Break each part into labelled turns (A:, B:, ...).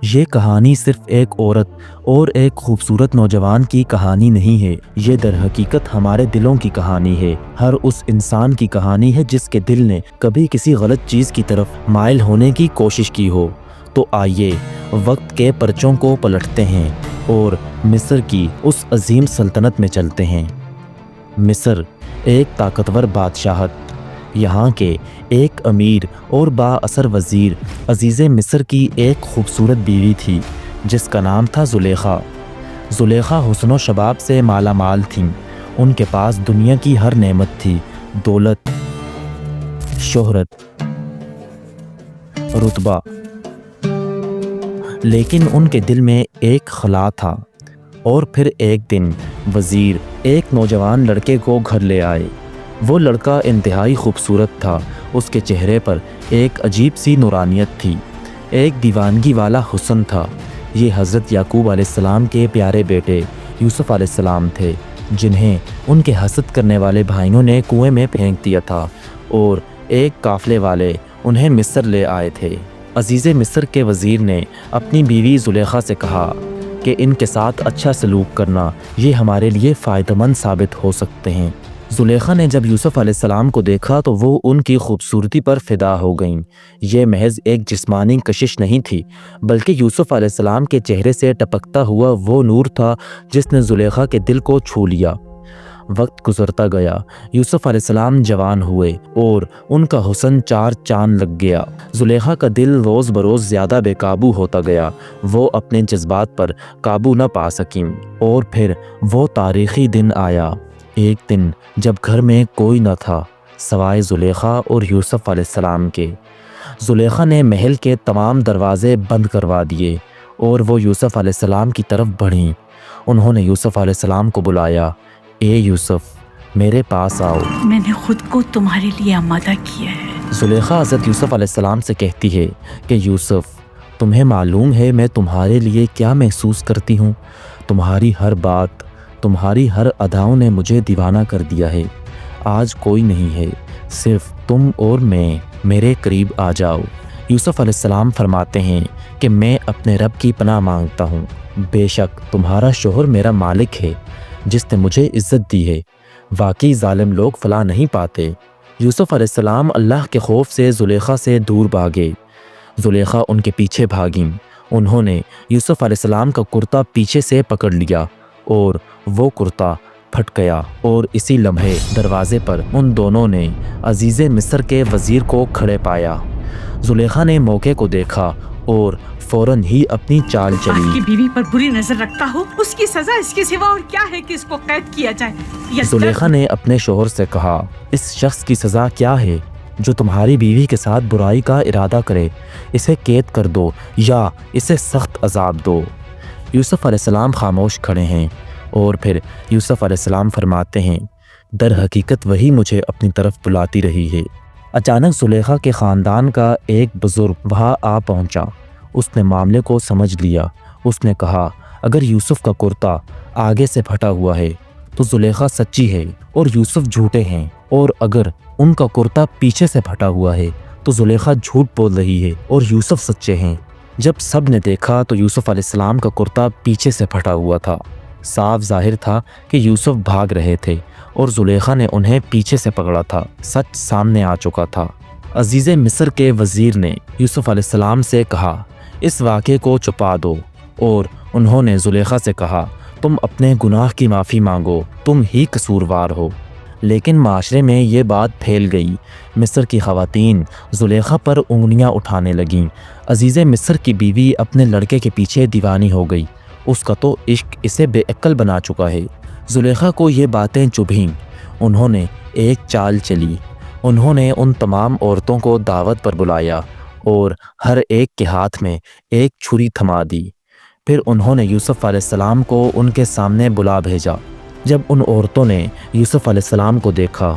A: یہ کہانی صرف ایک عورت اور ایک خوبصورت نوجوان کی کہانی نہیں ہے، یہ در حقیقت ہمارے دلوں کی کہانی ہے۔ ہر اس انسان کی کہانی ہے جس کے دل نے کبھی کسی غلط چیز کی طرف مائل ہونے کی کوشش کی ہو۔ تو آئیے وقت کے پرچوں کو پلٹتے ہیں اور مصر کی اس عظیم سلطنت میں چلتے ہیں۔ مصر ایک طاقتور بادشاہت، یہاں کے ایک امیر اور با اثر وزیر عزیز مصر کی ایک خوبصورت بیوی تھی جس کا نام تھا زلیخا۔ زلیخا حسن و شباب سے مالا مال تھیں، ان کے پاس دنیا کی ہر نعمت تھی، دولت، شہرت، رتبہ، لیکن ان کے دل میں ایک خلا تھا۔ اور پھر ایک دن وزیر ایک نوجوان لڑکے کو گھر لے آئے۔ وہ لڑکا انتہائی خوبصورت تھا، اس کے چہرے پر ایک عجیب سی نورانیت تھی، ایک دیوانگی والا حسن تھا۔ یہ حضرت یعقوب علیہ السلام کے پیارے بیٹے یوسف علیہ السلام تھے، جنہیں ان کے حسد کرنے والے بھائیوں نے کنویں میں پھینک دیا تھا اور ایک قافلے والے انہیں مصر لے آئے تھے۔ عزیز مصر کے وزیر نے اپنی بیوی زلیخا سے کہا کہ ان کے ساتھ اچھا سلوک کرنا، یہ ہمارے لیے فائدہ مند ثابت ہو سکتے ہیں۔ زلیخا نے جب یوسف علیہ السلام کو دیکھا تو وہ ان کی خوبصورتی پر فدا ہو گئیں۔ یہ محض ایک جسمانی کشش نہیں تھی، بلکہ یوسف علیہ السلام کے چہرے سے ٹپکتا ہوا وہ نور تھا جس نے زلیخا کے دل کو چھو لیا۔ وقت گزرتا گیا، یوسف علیہ السلام جوان ہوئے اور ان کا حسن چار چاند لگ گیا۔ زلیخا کا دل روز بروز زیادہ بے قابو ہوتا گیا، وہ اپنے جذبات پر قابو نہ پا سکیں۔ اور پھر وہ تاریخی دن آیا، ایک دن جب گھر میں کوئی نہ تھا سوائے زلیخا اور یوسف علیہ السلام کے۔ زلیخا نے محل کے تمام دروازے بند کروا دیے اور وہ یوسف علیہ السلام کی طرف بڑھیں۔ انہوں نے یوسف علیہ السلام کو بلایا، اے یوسف میرے پاس آؤ،
B: میں نے خود کو تمہارے لیے آمادہ کیا ہے۔
A: زلیخا حضرت یوسف علیہ السلام سے کہتی ہے کہ یوسف، تمہیں معلوم ہے میں تمہارے لیے کیا محسوس کرتی ہوں؟ تمہاری ہر بات، تمہاری ہر اداؤں نے مجھے دیوانہ کر دیا ہے۔ آج کوئی نہیں ہے، صرف تم اور میں، میرے قریب آ جاؤ۔ یوسف علیہ السلام فرماتے ہیں کہ میں اپنے رب کی پناہ مانگتا ہوں، بے شک تمہارا شوہر میرا مالک ہے جس نے مجھے عزت دی ہے، واقعی ظالم لوگ فلاح نہیں پاتے۔ یوسف علیہ السلام اللہ کے خوف سے زلیخا سے دور بھاگے۔ زلیخا ان کے پیچھے بھاگیں۔ انہوں نے یوسف علیہ السلام کا کرتا پیچھے سے پکڑ لیا اور وہ کرتا پھٹ گیا، اور اسی لمحے دروازے پر ان دونوں نے عزیز مصر کے وزیر کو کھڑے پایا۔ زلیخا نے موقع کو دیکھا اور فوراً ہی اپنی چال
B: آپ
A: چلی۔
B: کی بیوی پر بری نظر رکھتا ہو، اس کی سزا اس کے سوا اور کیا ہے کہ اس کو قید کیا جائے؟
A: زلیخا نے اپنے شوہر سے کہا، اس شخص کی سزا کیا ہے جو تمہاری بیوی کے ساتھ برائی کا ارادہ کرے؟ اسے قید کر دو یا اسے سخت عذاب دو۔ یوسف علیہ السلام خاموش کھڑے ہیں اور پھر یوسف علیہ السلام فرماتے ہیں، در حقیقت وہی مجھے اپنی طرف بلاتی رہی ہے۔ اچانک زلیخا کے خاندان کا ایک بزرگ وہاں آ پہنچا۔ اس نے معاملے کو سمجھ لیا۔ اس نے کہا، اگر یوسف کا کرتا آگے سے پھٹا ہوا ہے تو زلیخا سچی ہے اور یوسف جھوٹے ہیں، اور اگر ان کا کرتا پیچھے سے پھٹا ہوا ہے تو زلیخا جھوٹ بول رہی ہے اور یوسف سچے ہیں۔ جب سب نے دیکھا تو یوسف علیہ السلام کا کرتا پیچھے سے پھٹا ہوا تھا۔ صاف ظاہر تھا کہ یوسف بھاگ رہے تھے اور زلیخا نے انہیں پیچھے سے پکڑا تھا۔ سچ سامنے آ چکا تھا۔ عزیز مصر کے وزیر نے یوسف علیہ السلام سے کہا، اس واقعے کو چھپا دو، اور انہوں نے زلیخا سے کہا، تم اپنے گناہ کی معافی مانگو، تم ہی قصوروار ہو۔ لیکن معاشرے میں یہ بات پھیل گئی۔ مصر کی خواتین زلیخا پر انگلیاں اٹھانے لگیں۔ عزیز مصر کی بیوی اپنے لڑکے کے پیچھے دیوانی ہو گئی، اس کا تو عشق اسے بے عقل بنا چکا ہے۔ زلیخا کو یہ باتیں چبھیں۔ انہوں نے ایک چال چلی۔ انہوں نے ان تمام عورتوں کو دعوت پر بلایا اور ہر ایک کے ہاتھ میں ایک چھری تھما دی۔ پھر انہوں نے یوسف علیہ السلام کو ان کے سامنے بلا بھیجا۔ جب ان عورتوں نے یوسف علیہ السلام کو دیکھا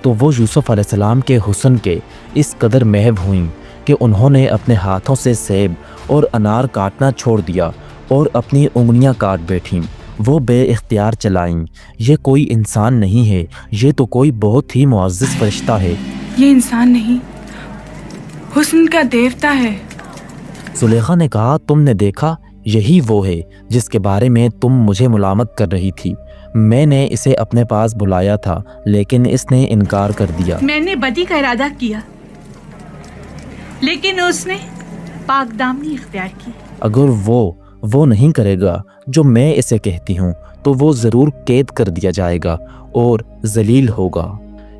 A: تو وہ یوسف علیہ السلام کے حسن کے اس قدر محو ہوئیں کہ انہوں نے اپنے ہاتھوں سے سیب اور انار کاٹنا چھوڑ دیا اور اپنی انگلیاں کاٹ بیٹھیں۔ وہ بے اختیار چلائیں، یہ کوئی انسان نہیں ہے، یہ تو کوئی بہت ہی معزز فرشتہ ہے۔
B: یہ انسان نہیں، حسن کا دیوتا ہے۔
A: زلیخا نے کہا تم نے دیکھا یہی وہ ہے جس کے بارے میں تم مجھے ملامت کر رہی تھی، میں نے اسے اپنے پاس بلایا تھا لیکن اس نے انکار کر دیا۔
B: میں نے بدی کا ارادہ کیا لیکن اس نے پاک دامنی اختیار کی۔
A: اگر وہ نہیں کرے گا جو میں اسے کہتی ہوں تو وہ ضرور قید کر دیا جائے گا اور ذلیل ہوگا۔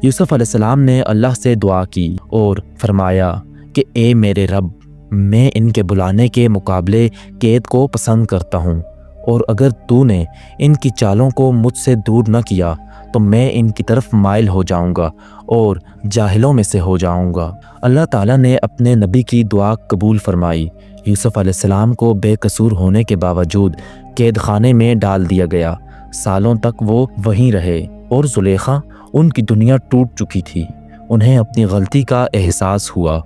A: یوسف علیہ السلام نے اللہ سے دعا کی اور فرمایا کہ اے میرے رب، میں ان کے بلانے کے مقابلے قید کو پسند کرتا ہوں، اور اگر تو نے ان کی چالوں کو مجھ سے دور نہ کیا تو میں ان کی طرف مائل ہو جاؤں گا اور جاہلوں میں سے ہو جاؤں گا۔ اللہ تعالیٰ نے اپنے نبی کی دعا قبول فرمائی۔ یوسف علیہ السلام کو بے قصور ہونے کے باوجود قید خانے میں ڈال دیا گیا۔ سالوں تک وہ وہیں رہے اور زلیخا ان کی دنیا ٹوٹ چکی تھی۔ انہیں اپنی غلطی کا احساس ہوا۔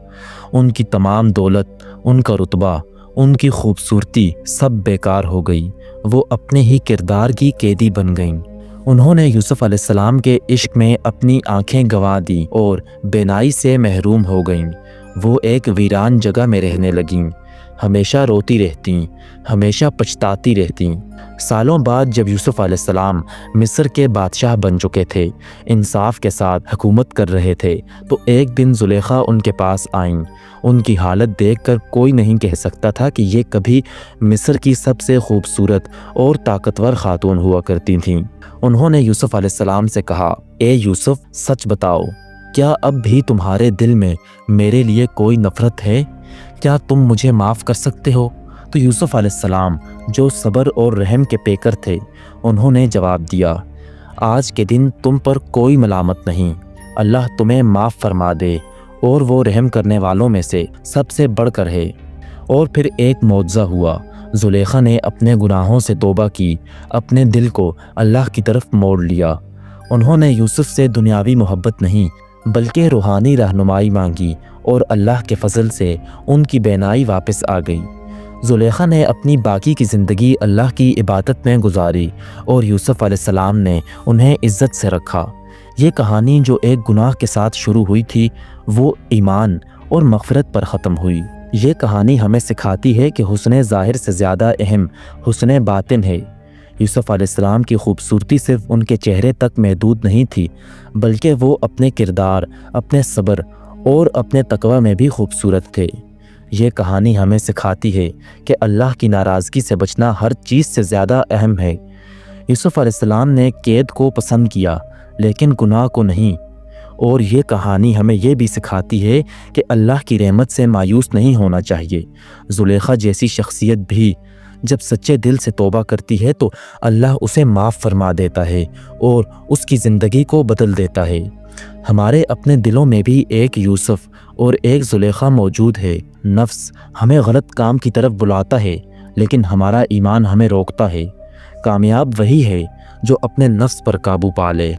A: ان کی تمام دولت، ان کا رتبہ، ان کی خوبصورتی سب بیکار ہو گئی۔ وہ اپنے ہی کردار کی قیدی بن گئیں۔ انہوں نے یوسف علیہ السلام کے عشق میں اپنی آنکھیں گنوا دیں اور بینائی سے محروم ہو گئیں۔ وہ ایک ویران جگہ میں رہنے لگیں، ہمیشہ روتی رہتیں، ہمیشہ پچھتاتی رہتیں۔ سالوں بعد جب یوسف علیہ السلام مصر کے بادشاہ بن چکے تھے، انصاف کے ساتھ حکومت کر رہے تھے، تو ایک دن زلیخا ان کے پاس آئیں۔ ان کی حالت دیکھ کر کوئی نہیں کہہ سکتا تھا کہ یہ کبھی مصر کی سب سے خوبصورت اور طاقتور خاتون ہوا کرتی تھیں۔ انہوں نے یوسف علیہ السلام سے کہا، اے یوسف، سچ بتاؤ، کیا اب بھی تمہارے دل میں میرے لیے کوئی نفرت ہے؟ کیا تم مجھے معاف کر سکتے ہو؟ تو یوسف علیہ السلام جو صبر اور رحم کے پیکر تھے، انہوں نے جواب دیا، آج کے دن تم پر کوئی ملامت نہیں، اللہ تمہیں معاف فرما دے، اور وہ رحم کرنے والوں میں سے سب سے بڑھ کر ہے۔ اور پھر ایک معجزہ ہوا۔ زلیخا نے اپنے گناہوں سے توبہ کی، اپنے دل کو اللہ کی طرف موڑ لیا۔ انہوں نے یوسف سے دنیاوی محبت نہیں بلکہ روحانی رہنمائی مانگی، اور اللہ کے فضل سے ان کی بینائی واپس آ گئی۔ زلیخا نے اپنی باقی کی زندگی اللہ کی عبادت میں گزاری، اور یوسف علیہ السلام نے انہیں عزت سے رکھا۔ یہ کہانی جو ایک گناہ کے ساتھ شروع ہوئی تھی، وہ ایمان اور مغفرت پر ختم ہوئی۔ یہ کہانی ہمیں سکھاتی ہے کہ حسن ظاہر سے زیادہ اہم حسن باطن ہے۔ یوسف علیہ السلام کی خوبصورتی صرف ان کے چہرے تک محدود نہیں تھی، بلکہ وہ اپنے کردار، اپنے صبر اور اپنے تقوی میں بھی خوبصورت تھے۔ یہ کہانی ہمیں سکھاتی ہے کہ اللہ کی ناراضگی سے بچنا ہر چیز سے زیادہ اہم ہے۔ یوسف علیہ السلام نے قید کو پسند کیا لیکن گناہ کو نہیں، اور یہ کہانی ہمیں یہ بھی سکھاتی ہے کہ اللہ کی رحمت سے مایوس نہیں ہونا چاہیے۔ زلیخا جیسی شخصیت بھی جب سچے دل سے توبہ کرتی ہے تو اللہ اسے معاف فرما دیتا ہے اور اس کی زندگی کو بدل دیتا ہے۔ ہمارے اپنے دلوں میں بھی ایک یوسف اور ایک زلیخا موجود ہے۔ نفس ہمیں غلط کام کی طرف بلاتا ہے لیکن ہمارا ایمان ہمیں روکتا ہے۔ کامیاب وہی ہے جو اپنے نفس پر قابو پا لے۔